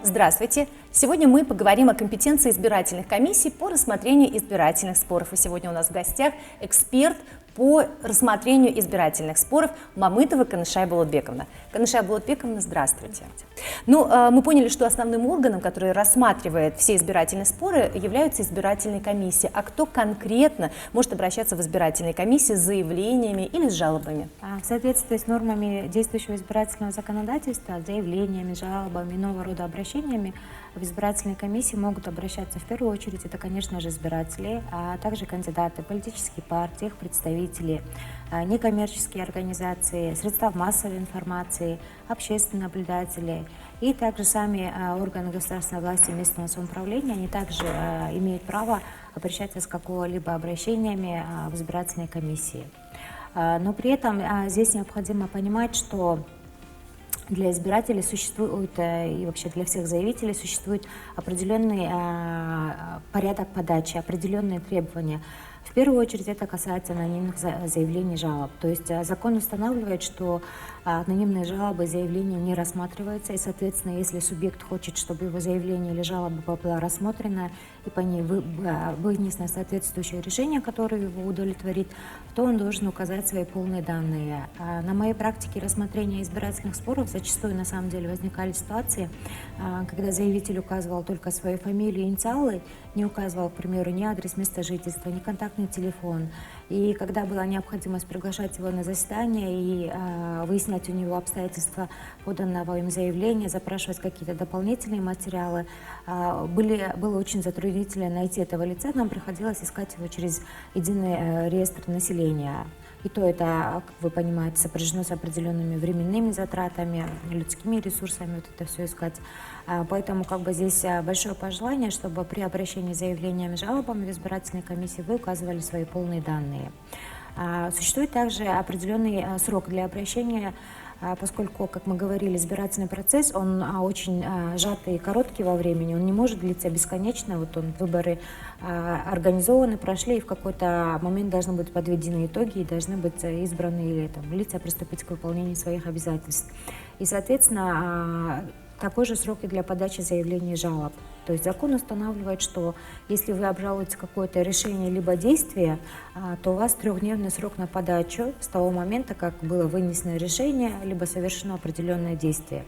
Здравствуйте! Сегодня мы поговорим о компетенции избирательных комиссий по рассмотрению избирательных споров. И сегодня у нас в гостях эксперт по рассмотрению избирательных споров Мамытова Канышай Болотбековна. Канышай Болотбековна, здравствуйте. Мы поняли, что основным органом, который рассматривает все избирательные споры, являются избирательные комиссии. А кто конкретно может обращаться в избирательные комиссии с заявлениями или с жалобами? В соответствии с нормами действующего избирательного законодательства, заявлениями, жалобами, иного рода обращениями в избирательные комиссии могут обращаться в первую очередь, это, конечно же, избиратели, а также кандидаты, политические партии, их представители, некоммерческие организации, средства массовой информации, общественные наблюдатели и также сами органы государственной власти и местного самоуправления, они также имеют право обращаться с какого-либо обращениями в избирательные комиссии. Но при этом здесь необходимо понимать, что для избирателей существует, и вообще для всех заявителей существует определенный порядок подачи, определенные требования. В первую очередь это касается анонимных заявлений и жалоб. То есть закон устанавливает, что анонимные жалобы и заявления не рассматриваются, и, соответственно, если субъект хочет, чтобы его заявление или жалоба была рассмотрена и по ней вынесено соответствующее решение, которое его удовлетворит, то он должен указать свои полные данные. На моей практике рассмотрения избирательных споров зачастую на самом деле возникали ситуации, когда заявитель указывал только свою фамилию и инициалы, не указывал, к примеру, ни адрес места жительства, ни контактный телефон. И когда была необходимость приглашать его на заседание и выяснять у него обстоятельства поданного им заявления, запрашивать какие-то дополнительные материалы, было очень затруднительно найти этого лица, нам приходилось искать его через единый реестр населения. И то это, как вы понимаете, сопряжено с определенными временными затратами, людскими ресурсами, вот это все искать. Поэтому здесь большое пожелание, чтобы при обращении с заявлениями и жалобами в избирательной комиссии вы указывали свои полные данные. Существует также определенный срок для обращения, поскольку, как мы говорили, избирательный процесс, он очень сжатый и короткий во времени, он не может длиться бесконечно, выборы организованы, прошли, и в какой-то момент должны быть подведены итоги, и должны быть избраны или лица приступить к выполнению своих обязательств. И, соответственно, такой же срок и для подачи заявлений и жалоб. То есть закон устанавливает, что если вы обжалуете какое-то решение либо действие, то у вас 3-дневный срок на подачу с того момента, как было вынесено решение, либо совершено определенное действие.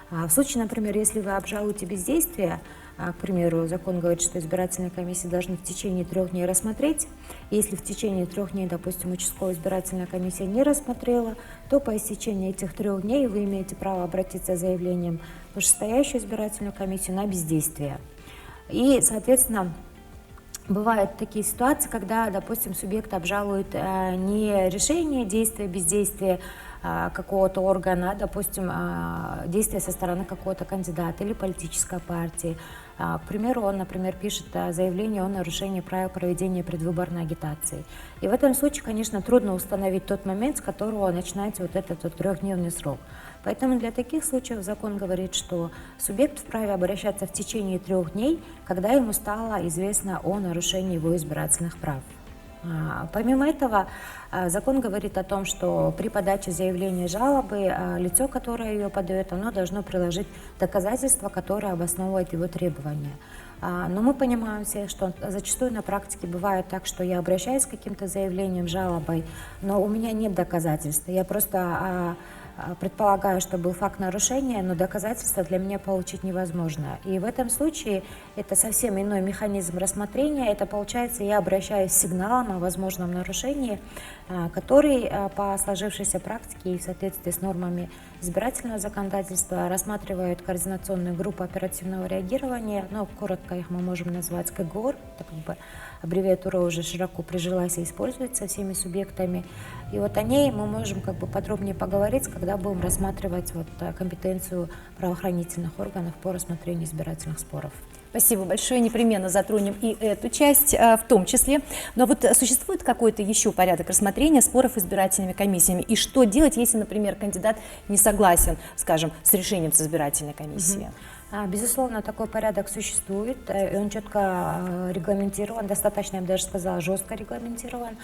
В случае, например, если вы обжалуете бездействие, к примеру, закон говорит, что избирательные комиссии должны в течение 3 дней рассмотреть. Если в течение 3 дней, допустим, участковая избирательная комиссия не рассмотрела, то по истечении этих 3 дней вы имеете право обратиться с заявлением в вышестоящую избирательную комиссию на бездействие. И, соответственно, бывают такие ситуации, когда, допустим, субъект обжалует не решение действия, бездействия какого-то органа, допустим, действия со стороны какого-то кандидата или политической партии. К примеру, он, например, пишет заявление о нарушении правил проведения предвыборной агитации. И в этом случае, конечно, трудно установить тот момент, с которого начинается этот 3-дневный срок. Поэтому для таких случаев закон говорит, что субъект вправе обращаться в течение 3 дней, когда ему стало известно о нарушении его избирательных прав. Помимо этого, закон говорит о том, что при подаче заявления и жалобы лицо, которое ее подает, оно должно приложить доказательства, которые обосновывают его требования. Но мы понимаем все, что зачастую на практике бывает так, что я обращаюсь с каким-то заявлением, жалобой, но у меня нет доказательств. Я просто предполагаю, что был факт нарушения, но доказательства для меня получить невозможно. И в этом случае это совсем иной механизм рассмотрения. Это получается, я обращаюсь с сигналом о возможном нарушении, который по сложившейся практике и в соответствии с нормами избирательного законодательства рассматривает координационную группу оперативного реагирования, коротко их мы можем назвать КГОР, это аббревиатура уже широко прижилась и используется всеми субъектами. И о ней мы можем подробнее поговорить, когда будем рассматривать компетенцию правоохранительных органов по рассмотрению избирательных споров. Спасибо большое. Непременно затронем и эту часть в том числе. Но существует какой-то еще порядок рассмотрения споров избирательными комиссиями? И что делать, если, например, кандидат не согласен, скажем, с решением с избирательной комиссии? Безусловно, такой порядок существует, и он четко регламентирован, достаточно, я бы даже сказала, жестко регламентирован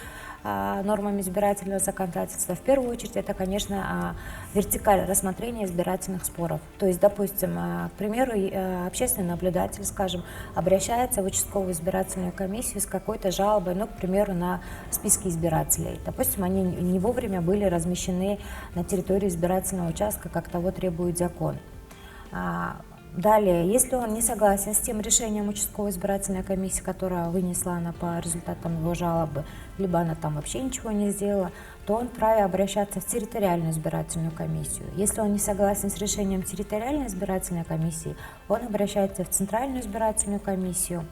нормами избирательного законодательства. В первую очередь, это, конечно, вертикаль рассмотрения избирательных споров. То есть, допустим, к примеру, общественный наблюдатель, скажем, обращается в участковую избирательную комиссию с какой-то жалобой, ну, к примеру, на списки избирателей. Допустим, они не вовремя были размещены на территории избирательного участка, как того требует закон. Далее, если он не согласен с тем решением участковой избирательной комиссии, которая вынесла она по результатам его жалобы, либо она там вообще ничего не сделала, то он вправе обращаться в территориальную избирательную комиссию. Если он не согласен с решением территориальной избирательной комиссии, он обращается в центральную избирательную комиссию.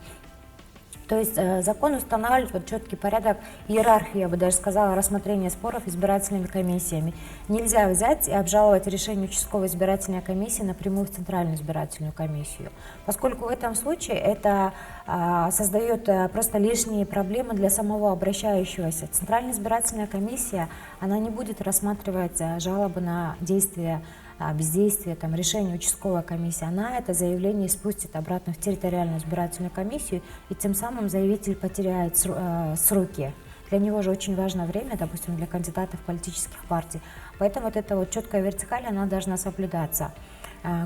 То есть закон устанавливает вот четкий порядок, иерархию, я бы даже сказала, рассмотрения споров избирательными комиссиями. Нельзя взять и обжаловать решение участковой избирательной комиссии напрямую в Центральную избирательную комиссию, поскольку в этом случае это создает просто лишние проблемы для самого обращающегося. Центральная избирательная комиссия, она не будет рассматривать жалобы на действия, бездействие, там, решение участковой комиссии, она это заявление спустит обратно в территориальную избирательную комиссию, и тем самым заявитель потеряет сроки. Для него же очень важно время, допустим, для кандидатов политических партий. Поэтому вот эта вот четкая вертикаль, она должна соблюдаться.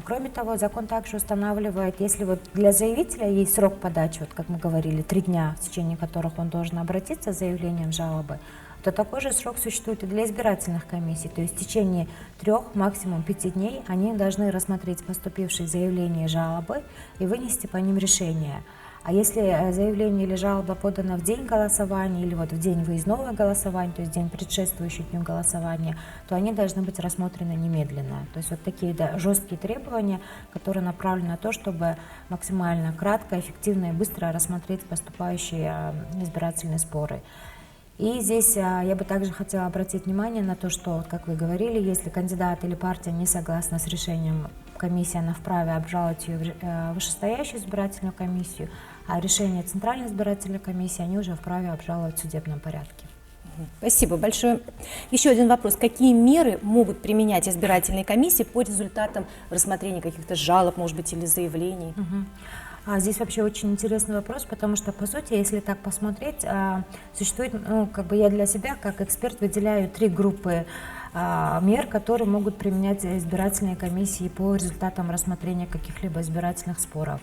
Кроме того, закон также устанавливает, если вот для заявителя есть срок подачи, вот как мы говорили, 3 дня, в течение которых он должен обратиться с заявлением жалобы, то такой же срок существует и для избирательных комиссий. То есть в течение 3, максимум 5 дней они должны рассмотреть поступившие заявления и жалобы и вынести по ним решение. А если заявление или жалоба подана в день голосования или вот в день выездного голосования, то есть день предшествующий дню голосования, то они должны быть рассмотрены немедленно. То есть вот такие жесткие требования, которые направлены на то, чтобы максимально кратко, эффективно и быстро рассмотреть поступающие избирательные споры. И здесь я бы также хотела обратить внимание на то, что, как вы говорили, если кандидат или партия не согласна с решением комиссии, она вправе обжаловать ее в вышестоящую избирательную комиссию, а решение Центральной избирательной комиссии они уже вправе обжаловать в судебном порядке. Спасибо большое. Еще один вопрос. Какие меры могут применять избирательные комиссии по результатам рассмотрения каких-то жалоб, может быть, или заявлений? Здесь вообще очень интересный вопрос, потому что, по сути, если так посмотреть, существует, ну, как бы я для себя, как эксперт, выделяю 3 группы мер, которые могут применять избирательные комиссии по результатам рассмотрения каких-либо избирательных споров.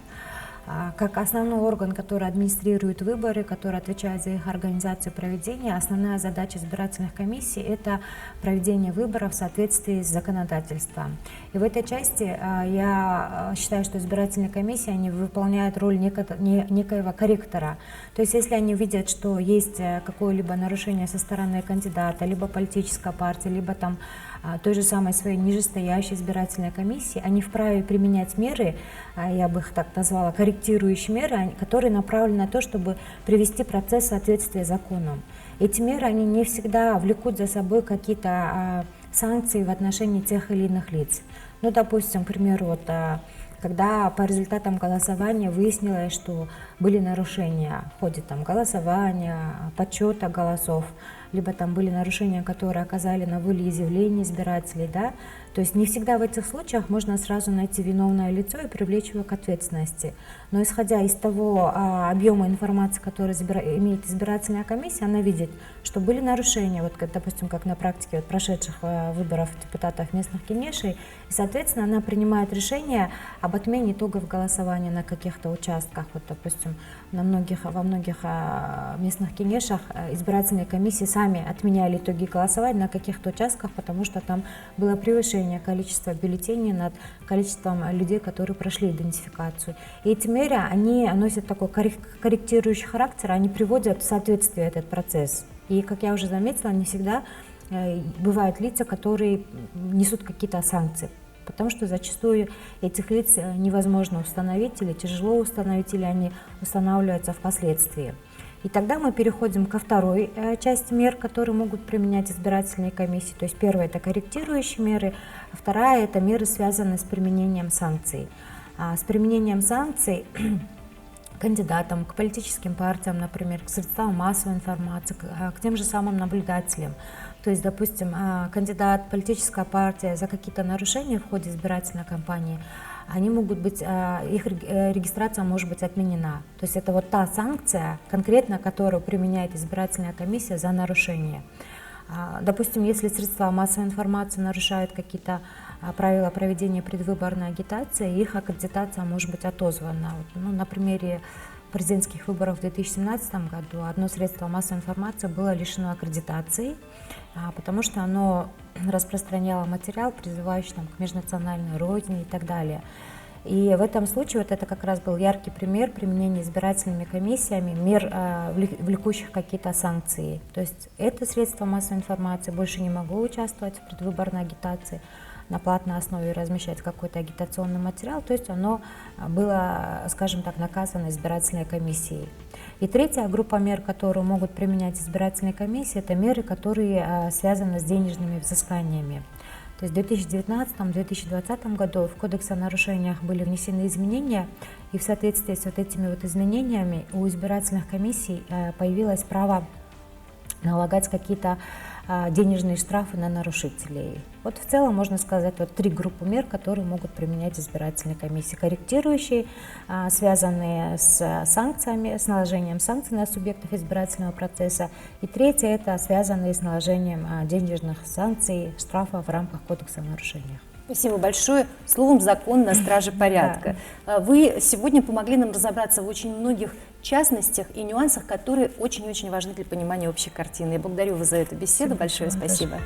Как основной орган, который администрирует выборы, который отвечает за их организацию и проведение, основная задача избирательных комиссий – это проведение выборов в соответствии с законодательством. И в этой части я считаю, что избирательные комиссии они выполняют роль некоего корректора. То есть если они видят, что есть какое-либо нарушение со стороны кандидата, либо политической партии, либо там той же самой своей нижестоящей избирательной комиссии, они вправе применять меры, я бы их так назвала, корректирующие меры, которые направлены на то, чтобы привести процесс в соответствие с законом. Эти меры, они не всегда влекут за собой какие-то санкции в отношении тех или иных лиц. Ну, допустим, к примеру, вот, когда по результатам голосования выяснилось, что были нарушения в ходе там, голосования, подсчета голосов, либо там были нарушения, которые оказали на волеизъявление избирателей, да, то есть не всегда в этих случаях можно сразу найти виновное лицо и привлечь его к ответственности. Но исходя из того объема информации, который имеет избирательная комиссия, она видит, что были нарушения, вот, допустим, как на практике вот, прошедших выборов депутатов местных кенешей, и, соответственно, она принимает решение об отмене итогов голосования на каких-то участках. Вот, допустим, во многих местных кенешах избирательные комиссии сами отменяли итоги голосования на каких-то участках, потому что там было превышение количества бюллетеней над количеством людей, которые прошли идентификацию. И эти меры, они носят такой корректирующий характер, они приводят в соответствие этот процесс. И, как я уже заметила, не всегда бывают лица, которые несут какие-то санкции, потому что зачастую этих лиц невозможно установить или тяжело установить, или они устанавливаются впоследствии. И тогда мы переходим ко второй части мер, которые могут применять избирательные комиссии. То есть первая – это корректирующие меры, а вторая – это меры, связанные с применением санкций. С применением санкций кандидатам, к политическим партиям, например, к средствам массовой информации, к тем же самым наблюдателям. То есть, допустим, кандидат, политическая партия за какие-то нарушения в ходе избирательной кампании они могут быть, их регистрация может быть отменена. То есть это вот та санкция, конкретно которую применяет избирательная комиссия за нарушение. Допустим, если средства массовой информации нарушают какие-то правила проведения предвыборной агитации, их аккредитация может быть отозвана. Ну, на примере президентских выборов в 2017 году одно средство массовой информации было лишено аккредитации, потому что оно распространяло материал, призывающий к межнациональной родине и так далее. И в этом случае вот это как раз был яркий пример применения избирательными комиссиями мер, влекущих какие-то санкции. То есть это средство массовой информации больше не могло участвовать в предвыборной агитации, на платной основе размещать какой-то агитационный материал, то есть оно было, скажем так, наказано избирательной комиссией. И третья группа мер, которые могут применять избирательные комиссии, это меры, которые связаны с денежными взысканиями. То есть в 2019-2020 году в Кодекс о нарушениях были внесены изменения, и в соответствии с вот этими вот изменениями у избирательных комиссий появилось право налагать какие-то денежные штрафы на нарушителей. Вот в целом можно сказать вот три группы мер, которые могут применять избирательные комиссии. Корректирующие, связанные с санкциями, с наложением санкций на субъектов избирательного процесса. И третье, это связанные с наложением денежных санкций, штрафов в рамках Кодекса о нарушениях. Спасибо большое. Словом, закон на страже порядка. Да. Вы сегодня помогли нам разобраться в очень многих частностях и нюансах, которые очень-очень важны для понимания общей картины. Я благодарю вас за эту беседу. Большое спасибо.